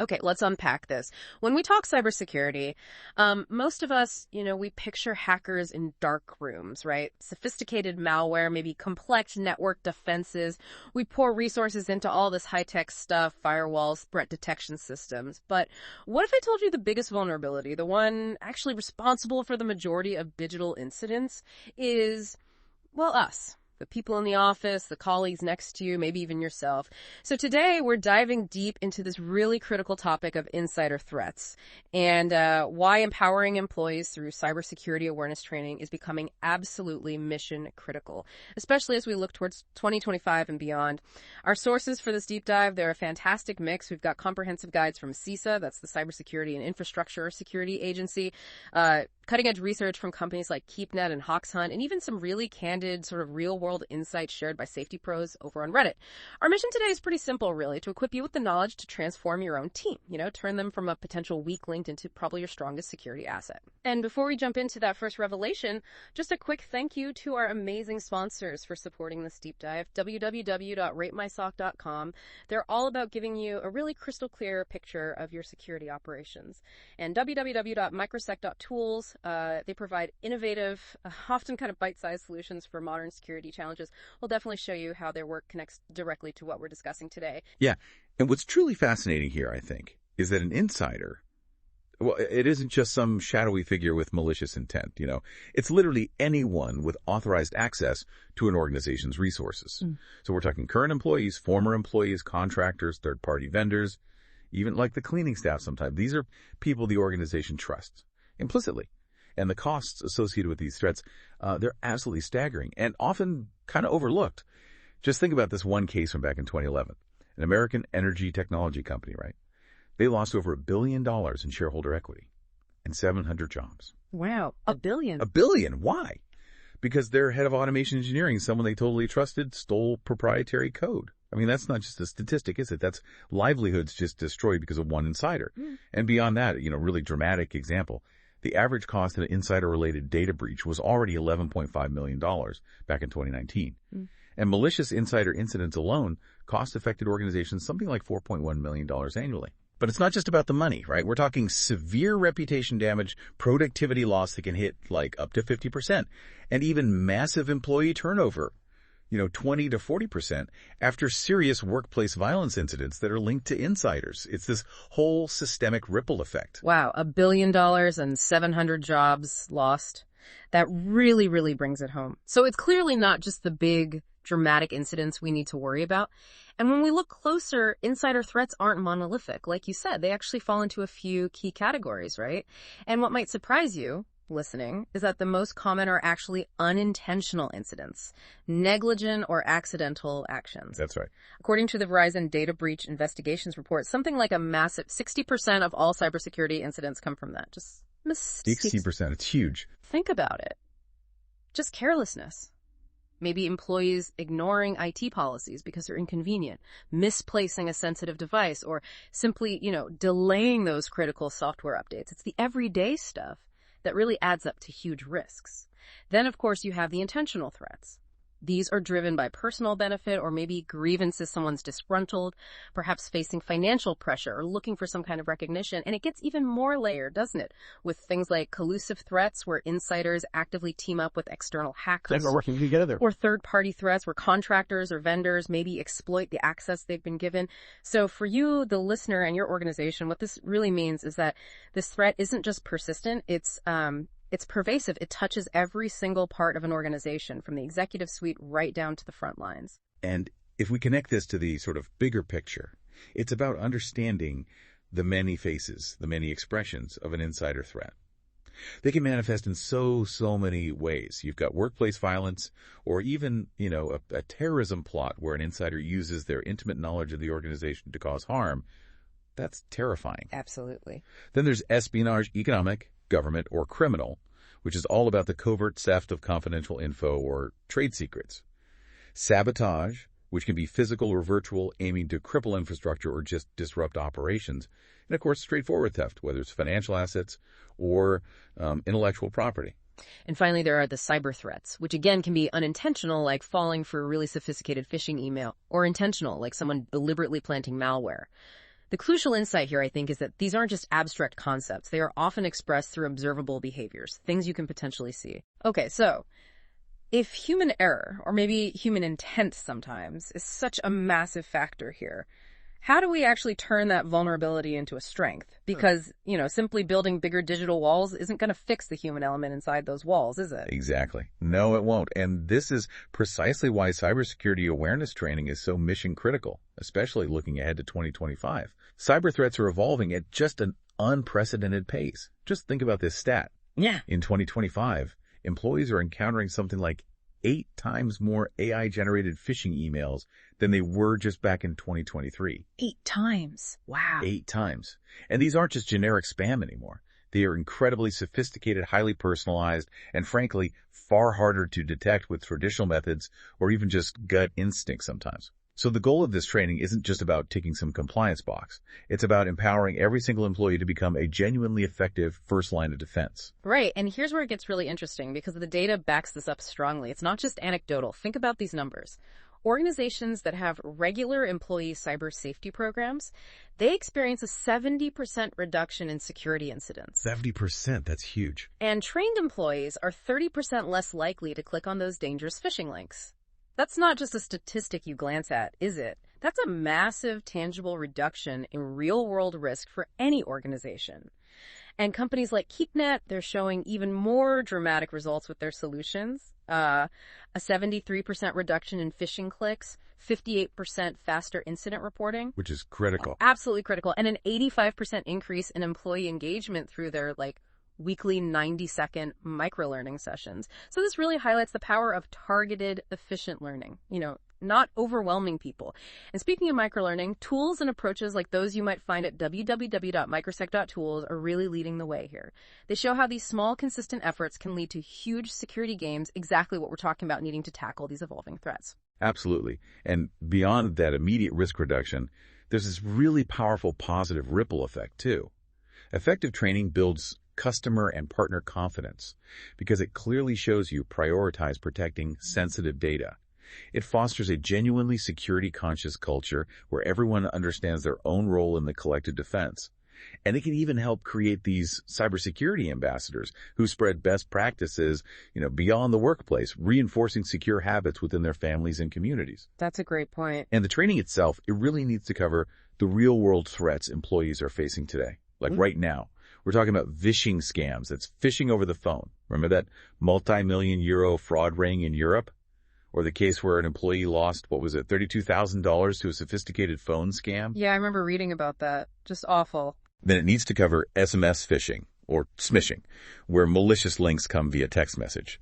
Okay, let's unpack this. When we talk cybersecurity, most of us, we picture hackers in dark rooms, right? Sophisticated malware, maybe complex network defenses. We pour resources into all this high-tech stuff, firewalls, threat detection systems. But what if I told you the biggest vulnerability, the one actually responsible for the majority of digital incidents, is, well, us? The people in the office, the colleagues next to you, maybe even yourself. So today we're diving deep into this really critical topic of insider threats and why empowering employees through cybersecurity awareness training is becoming absolutely mission critical, especially as we look towards 2025 and beyond. Our sources for this deep dive, they're a fantastic mix. We've got comprehensive guides from CISA, that's the Cybersecurity and Infrastructure Security Agency, cutting-edge research from companies like KeepNet and HawksHunt, and even some really candid sort of real-world insights shared by safety pros over on Reddit. Our mission today is pretty simple, really, to equip you with the knowledge to transform your own team, turn them from a potential weak link into probably your strongest security asset. And before we jump into that first revelation, just a quick thank you to our amazing sponsors for supporting this deep dive, www.ratemysock.com. They're all about giving you a really crystal clear picture of your security operations. And www.microsec.tools, they provide innovative, often kind of bite-sized solutions for modern security challenges. We'll definitely show you how their work connects directly to what we're discussing today. Yeah, and what's truly fascinating here, I think, is that an insider, well, it isn't just some shadowy figure with malicious intent, It's literally anyone with authorized access to an organization's resources. So we're talking current employees, former employees, contractors, third-party vendors, even like the cleaning staff sometimes. These are people the organization trusts implicitly. And the costs associated with these threats, they're absolutely staggering and often kind of overlooked. Just think about this one case from back in 2011. An American energy technology company, right? They lost over $1 billion in shareholder equity and 700 jobs. Wow, $1 billion. $1 billion. Why? Because their head of automation engineering, someone they totally trusted, stole proprietary code. I mean, that's not just a statistic, is it? That's livelihoods just destroyed because of one insider. And beyond that, really dramatic example. The average cost of an insider-related data breach was already $11.5 million back in 2019. And malicious insider incidents alone cost-affected organizations something like $4.1 million annually. But it's not just about the money, right? We're talking severe reputation damage, productivity loss that can hit like up to 50%, and even massive employee turnover, 20 to 40% after serious workplace violence incidents that are linked to insiders. It's this whole systemic ripple effect. Wow, $1 billion and 700 jobs lost. That really, really brings it home. So it's clearly not just the big, dramatic incidents we need to worry about. And when we look closer, insider threats aren't monolithic. Like you said, they actually fall into a few key categories, right? And what might surprise you, listening, is that the most common are actually unintentional incidents, negligent or accidental actions. That's right. According to the Verizon Data Breach Investigations Report, something like a massive 60% of all cybersecurity incidents come from that. Just 60%. It's huge. Think about it. Just carelessness. Maybe employees ignoring IT policies because they're inconvenient, misplacing a sensitive device, or simply, delaying those critical software updates. It's the everyday stuff that really adds up to huge risks. Then, of course, you have the intentional threats. These are driven by personal benefit or maybe grievances someone's disgruntled, perhaps facing financial pressure or looking for some kind of recognition. And it gets even more layered, doesn't it? With things like collusive threats where insiders actively team up with external hackers. And we're working together. Or third-party threats where contractors or vendors maybe exploit the access they've been given. So for you, the listener, and your organization, what this really means is that this threat isn't just persistent, it's pervasive. It touches every single part of an organization, from the executive suite right down to the front lines. And if we connect this to the sort of bigger picture, it's about understanding the many faces, the many expressions of an insider threat. They can manifest in so many ways. You've got workplace violence, or even, a terrorism plot where an insider uses their intimate knowledge of the organization to cause harm. That's terrifying. Absolutely. Then there's espionage, economic, government, or criminal, which is all about the covert theft of confidential info or trade secrets. Sabotage, which can be physical or virtual, aiming to cripple infrastructure or just disrupt operations. And of course, straightforward theft, whether it's financial assets or intellectual property. And finally, there are the cyber threats, which again can be unintentional, like falling for a really sophisticated phishing email, or intentional, like someone deliberately planting malware. The crucial insight here, I think, is that these aren't just abstract concepts. They are often expressed through observable behaviors, things you can potentially see. Okay, so if human error, or maybe human intent sometimes, is such a massive factor here, how do we actually turn that vulnerability into a strength? Because, simply building bigger digital walls isn't going to fix the human element inside those walls, is it? Exactly. No, it won't. And this is precisely why cybersecurity awareness training is so mission critical, especially looking ahead to 2025. Cyber threats are evolving at just an unprecedented pace. Just think about this stat. Yeah. In 2025, employees are encountering something like 8 times more AI-generated phishing emails than they were just back in 2023. 8 times. Wow. 8 times. And these aren't just generic spam anymore. They are incredibly sophisticated, highly personalized, and frankly, far harder to detect with traditional methods or even just gut instinct sometimes. So the goal of this training isn't just about ticking some compliance box. It's about empowering every single employee to become a genuinely effective first line of defense. Right, and here's where it gets really interesting because the data backs this up strongly. It's not just anecdotal. Think about these numbers. Organizations that have regular employee cyber safety programs, they experience a 70% reduction in security incidents. 70%, that's huge. And trained employees are 30% less likely to click on those dangerous phishing links. That's not just a statistic you glance at, is it? That's a massive, tangible reduction in real-world risk for any organization. And companies like KeepNet, they're showing even more dramatic results with their solutions. A 73% reduction in phishing clicks, 58% faster incident reporting. Which is critical. Absolutely critical. And an 85% increase in employee engagement through their, weekly 90-second micro-learning sessions. So this really highlights the power of targeted, efficient learning, not overwhelming people. And speaking of microlearning, tools and approaches like those you might find at www.microsec.tools are really leading the way here. They show how these small, consistent efforts can lead to huge security gains, exactly what we're talking about needing to tackle these evolving threats. Absolutely. And beyond that immediate risk reduction, there's this really powerful positive ripple effect, too. Effective training builds customer and partner confidence because it clearly shows you prioritize protecting sensitive data. It fosters a genuinely security-conscious culture where everyone understands their own role in the collective defense. And it can even help create these cybersecurity ambassadors who spread best practices, beyond the workplace, reinforcing secure habits within their families and communities. That's a great point. And the training itself, it really needs to cover the real-world threats employees are facing today, like right now. We're talking about phishing scams. That's phishing over the phone. Remember that multi-million euro fraud ring in Europe? Or the case where an employee lost, $32,000 to a sophisticated phone scam? Yeah, I remember reading about that. Just awful. Then it needs to cover SMS phishing, or smishing, where malicious links come via text message.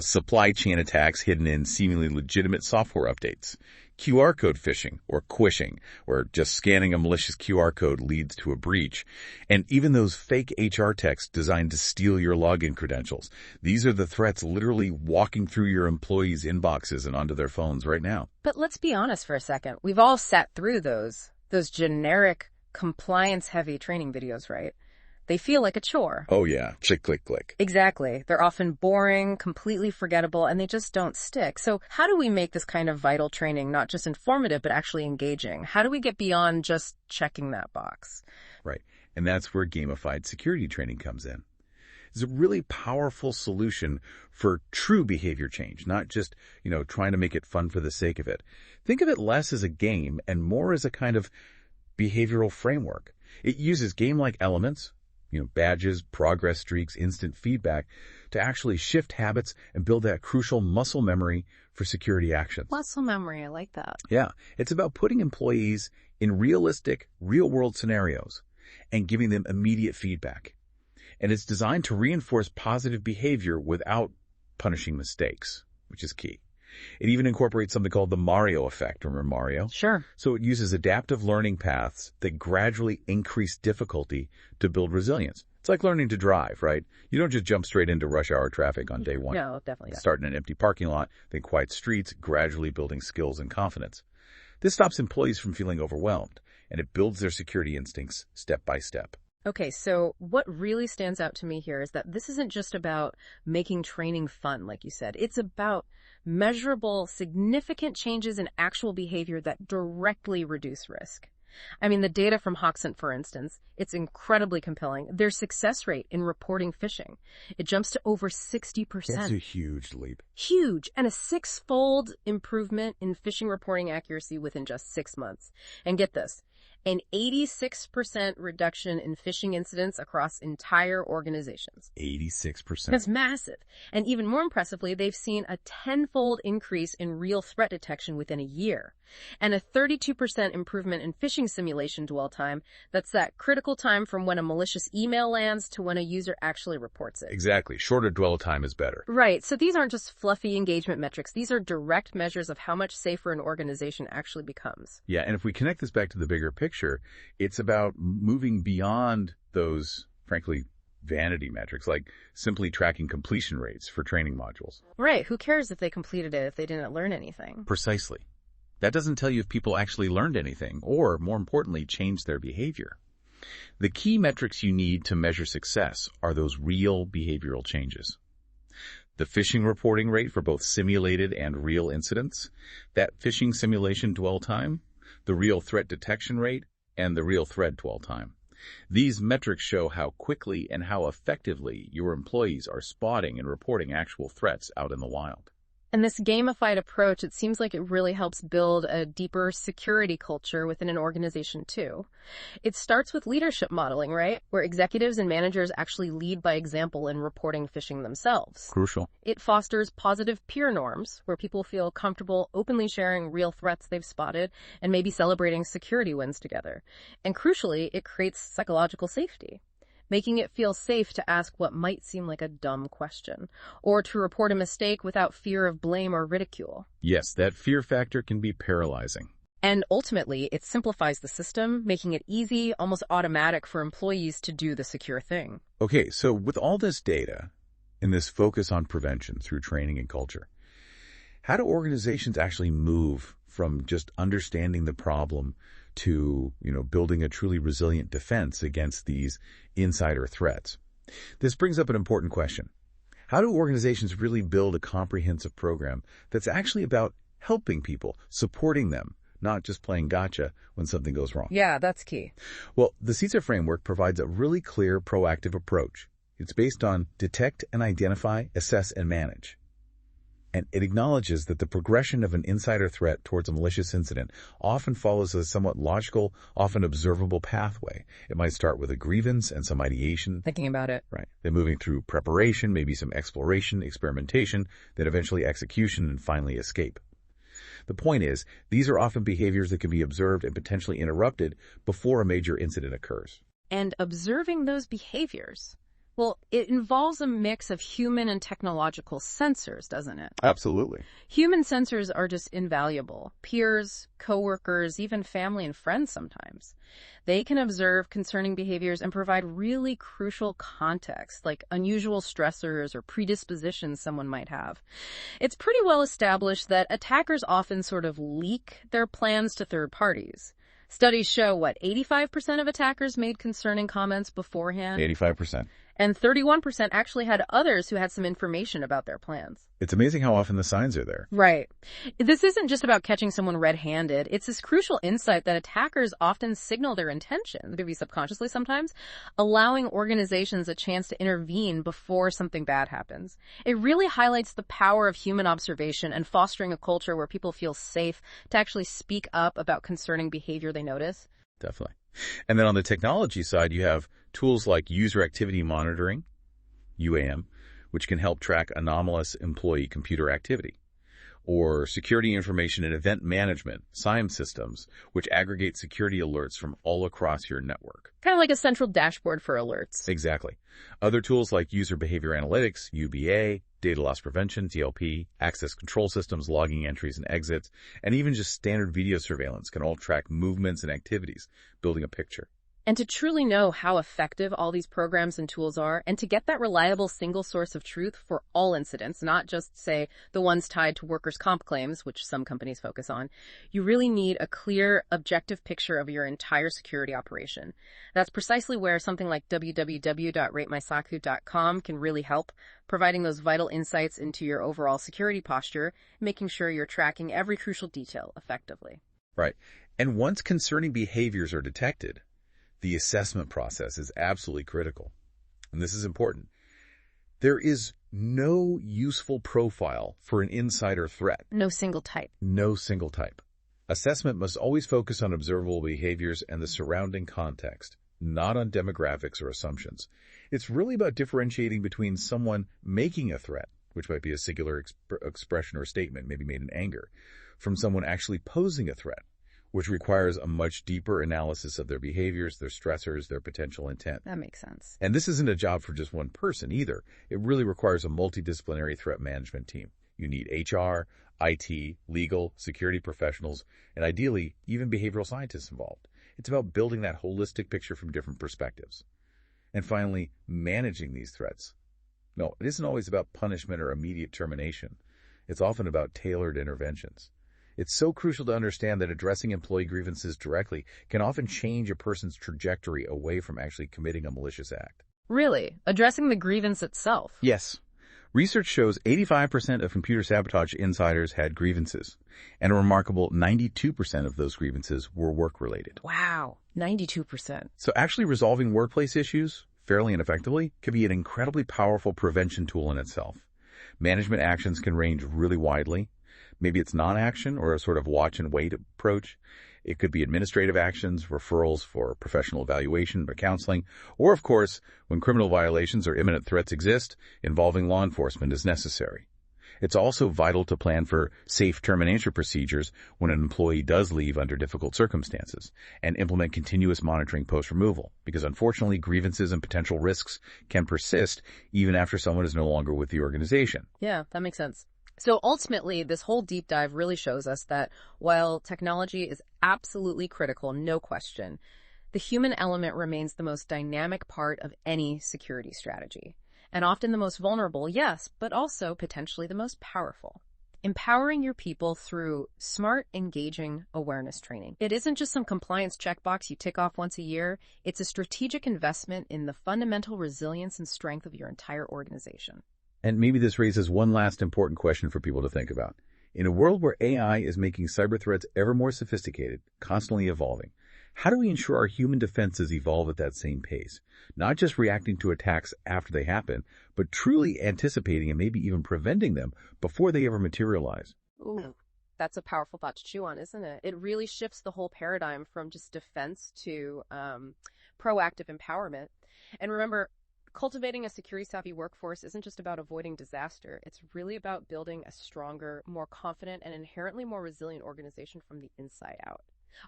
Supply chain attacks hidden in seemingly legitimate software updates. QR code phishing, or quishing, where just scanning a malicious QR code leads to a breach. And even those fake HR texts designed to steal your login credentials. These are the threats literally walking through your employees' inboxes and onto their phones right now. But let's be honest for a second. We've all sat through those generic, compliance-heavy training videos, right? They feel like a chore. Oh yeah, click, click, click. Exactly. They're often boring, completely forgettable, and they just don't stick. So how do we make this kind of vital training not just informative, but actually engaging? How do we get beyond just checking that box? Right. And that's where gamified security training comes in. It's a really powerful solution for true behavior change, not just, trying to make it fun for the sake of it. Think of it less as a game and more as a kind of behavioral framework. It uses game-like elements, badges, progress streaks, instant feedback, to actually shift habits and build that crucial muscle memory for security actions. Muscle memory, I like that. Yeah, it's about putting employees in realistic, real-world scenarios and giving them immediate feedback. And it's designed to reinforce positive behavior without punishing mistakes, which is key. It even incorporates something called the Mario effect. Remember Mario? Sure. So it uses adaptive learning paths that gradually increase difficulty to build resilience. It's like learning to drive, right? You don't just jump straight into rush hour traffic on day one. No, definitely not. Start in an empty parking lot, then quiet streets, gradually building skills and confidence. This stops employees from feeling overwhelmed, and it builds their security instincts step by step. Okay, so what really stands out to me here is that this isn't just about making training fun, like you said. It's about measurable, significant changes in actual behavior that directly reduce risk. I mean, the data from Hoxant, for instance, it's incredibly compelling. Their success rate in reporting phishing, it jumps to over 60%. That's a huge leap. Huge, and a six-fold improvement in phishing reporting accuracy within just 6 months. And get this, an 86% reduction in phishing incidents across entire organizations. 86%. That's massive. And even more impressively, they've seen a 10-fold increase in real threat detection within a year, and a 32% improvement in phishing simulation dwell time. That's that critical time from when a malicious email lands to when a user actually reports it. Exactly. Shorter dwell time is better. Right. So these aren't just fluffy engagement metrics. These are direct measures of how much safer an organization actually becomes. Yeah, and if we connect this back to the bigger picture, it's about moving beyond those, frankly, vanity metrics, like simply tracking completion rates for training modules. Right. Who cares if they completed it if they didn't learn anything? Precisely. That doesn't tell you if people actually learned anything, or, more importantly, changed their behavior. The key metrics you need to measure success are those real behavioral changes. The phishing reporting rate for both simulated and real incidents, that phishing simulation dwell time, the real threat detection rate, and the real threat dwell time. These metrics show how quickly and how effectively your employees are spotting and reporting actual threats out in the wild. And this gamified approach, it seems like it really helps build a deeper security culture within an organization too. It starts with leadership modeling, right? Where executives and managers actually lead by example in reporting phishing themselves. Crucial. It fosters positive peer norms, where people feel comfortable openly sharing real threats they've spotted and maybe celebrating security wins together. And crucially, it creates psychological safety, making it feel safe to ask what might seem like a dumb question, or to report a mistake without fear of blame or ridicule. Yes, that fear factor can be paralyzing. And ultimately, it simplifies the system, making it easy, almost automatic for employees to do the secure thing. Okay, so with all this data and this focus on prevention through training and culture, how do organizations actually move from just understanding the problem to, building a truly resilient defense against these insider threats? This brings up an important question. How do organizations really build a comprehensive program that's actually about helping people, supporting them, not just playing gotcha when something goes wrong? Yeah, that's key. Well, the CISO framework provides a really clear, proactive approach. It's based on detect and identify, assess, and manage. And it acknowledges that the progression of an insider threat towards a malicious incident often follows a somewhat logical, often observable pathway. It might start with a grievance and some ideation. Thinking about it. Right. Then moving through preparation, maybe some exploration, experimentation, then eventually execution, and finally escape. The point is, these are often behaviors that can be observed and potentially interrupted before a major incident occurs. And observing those behaviors, well, it involves a mix of human and technological sensors, doesn't it? Absolutely. Human sensors are just invaluable. Peers, coworkers, even family and friends sometimes. They can observe concerning behaviors and provide really crucial context, like unusual stressors or predispositions someone might have. It's pretty well established that attackers often sort of leak their plans to third parties. Studies show, 85% of attackers made concerning comments beforehand? 85%. And 31% actually had others who had some information about their plans. It's amazing how often the signs are there. Right. This isn't just about catching someone red-handed. It's this crucial insight that attackers often signal their intentions, maybe subconsciously sometimes, allowing organizations a chance to intervene before something bad happens. It really highlights the power of human observation and fostering a culture where people feel safe to actually speak up about concerning behavior they notice. Definitely. And then on the technology side, you have tools like user activity monitoring, UAM, which can help track anomalous employee computer activity, or security information and event management, SIEM systems, which aggregate security alerts from all across your network. Kind of like a central dashboard for alerts. Exactly. Other tools like user behavior analytics, UBA, data loss prevention, DLP, access control systems, logging entries and exits, and even just standard video surveillance can all track movements and activities, building a picture. And to truly know how effective all these programs and tools are, and to get that reliable single source of truth for all incidents, not just, say, the ones tied to workers' comp claims, which some companies focus on, you really need a clear, objective picture of your entire security operation. That's precisely where something like www.ratemysaku.com can really help, providing those vital insights into your overall security posture, making sure you're tracking every crucial detail effectively. Right. And once concerning behaviors are detected, the assessment process is absolutely critical. And this is important. There is no useful profile for an insider threat. No single type. No single type. Assessment must always focus on observable behaviors and the surrounding context, not on demographics or assumptions. It's really about differentiating between someone making a threat, which might be a singular expression or statement, maybe made in anger, from someone actually posing a threat, which requires a much deeper analysis of their behaviors, their stressors, their potential intent. That makes sense. And this isn't a job for just one person either. It really requires a multidisciplinary threat management team. You need HR, IT, legal, security professionals, and ideally, even behavioral scientists involved. It's about building that holistic picture from different perspectives. And finally, managing these threats. No, it isn't always about punishment or immediate termination. It's often about tailored interventions. It's so crucial to understand that addressing employee grievances directly can often change a person's trajectory away from actually committing a malicious act. Really? Addressing the grievance itself? Yes. Research shows 85% of computer sabotage insiders had grievances, and a remarkable 92% of those grievances were work-related. Wow, 92%. So actually resolving workplace issues fairly and effectively can be an incredibly powerful prevention tool in itself. Management actions can range really widely. Maybe it's non-action or a sort of watch and wait approach. It could be administrative actions, referrals for professional evaluation or counseling, or of course, when criminal violations or imminent threats exist, involving law enforcement is necessary. It's also vital to plan for safe termination procedures when an employee does leave under difficult circumstances, and implement continuous monitoring post-removal, because unfortunately grievances and potential risks can persist even after someone is no longer with the organization. Yeah, that makes sense. So ultimately, this whole deep dive really shows us that while technology is absolutely critical, no question, the human element remains the most dynamic part of any security strategy. And often the most vulnerable, yes, but also potentially the most powerful. Empowering your people through smart, engaging awareness training. It isn't just some compliance checkbox you tick off once a year. It's a strategic investment in the fundamental resilience and strength of your entire organization. And maybe this raises one last important question for people to think about. In a world where AI is making cyber threats ever more sophisticated, constantly evolving, how do we ensure our human defenses evolve at that same pace? Not just reacting to attacks after they happen, but truly anticipating and maybe even preventing them before they ever materialize. Ooh, that's a powerful thought to chew on, isn't it? It really shifts the whole paradigm from just defense to proactive empowerment. And remember, cultivating a security-savvy workforce isn't just about avoiding disaster. It's really about building a stronger, more confident, and inherently more resilient organization from the inside out.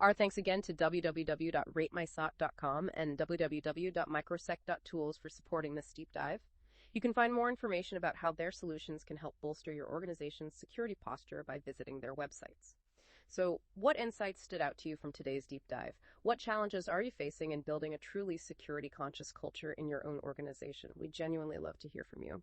Our thanks again to www.ratemysot.com and www.microsec.tools for supporting this deep dive. You can find more information about how their solutions can help bolster your organization's security posture by visiting their websites. So, what insights stood out to you from today's deep dive? What challenges are you facing in building a truly security-conscious culture in your own organization? We genuinely love to hear from you.